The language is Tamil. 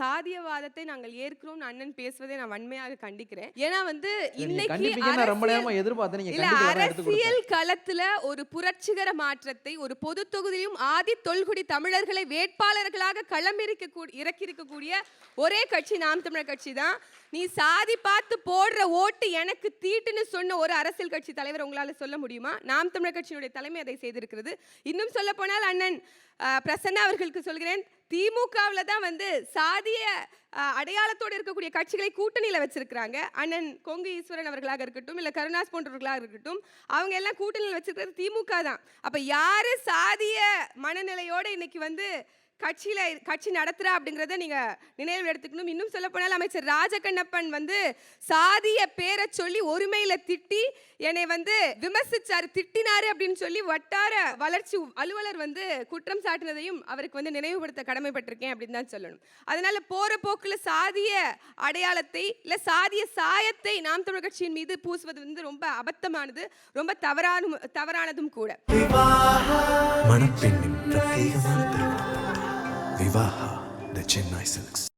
சாதியவாதத்தை நாங்கள் ஏற்கிறோம் அண்ணன் பேசுவதை நான் வன்மையாக கண்டிக்கிறேன். ஏன்னா வந்து இன்னைக்கு அரசியல் களத்துல ஒரு புரட்சிகர மாற்றத்தை ஒரு பொது தொகுதியிலும் ஆதி தொல்குடி தமிழர்களை வேட்பாளர்களாக இறக்கியிருக்கக்கூடிய ஒரே கட்சி நாம் தமிழர் கட்சி தான். நீ சாதி பார்த்து போடுற ஓட்டு எனக்கு தீட்டுன்னு சொன்ன ஒரு அரசியல் கட்சி தலைவர் உங்களால சொல்ல முடியுமா? நாம் தமிழர் கட்சியினுடைய தலைமை அதை செய்திருக்கிறது. இன்னும் சொல்ல போனால் அண்ணன் பிரசன்னா அவர்களுக்கு சொல்கிறேன், திமுகவில் தான் வந்து சாதிய அடையாளத்தோடு இருக்கக்கூடிய கட்சிகளை கூட்டணியில் வச்சிருக்கிறாங்க. அண்ணன் கொங்கு ஈஸ்வரன் அவர்களாக இருக்கட்டும், இல்லை கருணாஸ் போன்றவர்களாக இருக்கட்டும், அவங்க எல்லாம் கூட்டணியில் வச்சிருக்கிறது திமுக தான். அப்ப யாரு சாதிய மனநிலையோட இன்னைக்கு வந்து கட்சி நடத்துறா அப்படிங்கிறத நீங்க நினைவில் எடுத்துக்கணும். இன்னும் சொல்ல போனால் அமைச்சர் ராஜகண்ணப்பன் வந்து சாதிய பேரை சொல்லி ஒருமையில திட்டி என்னை வந்து விமர்சிச்சாரு, திட்டினாரு அப்படின்னு சொல்லி வட்டார வளர்ச்சி அலுவலர் வந்து குற்றம் சாட்டினதையும் அவருக்கு வந்து நினைவுபடுத்த கடமைப்பட்டிருக்கேன் அப்படின்னு தான் சொல்லணும். அதனால போற போக்குல சாதிய அடையாளத்தை இல்ல சாதிய சாயத்தை நாம் தமிழர் கட்சியின் மீது பூசுவது வந்து ரொம்ப அபத்தமானது, ரொம்ப தவறானதும் கூட. Vivaha, the Chennai Silks.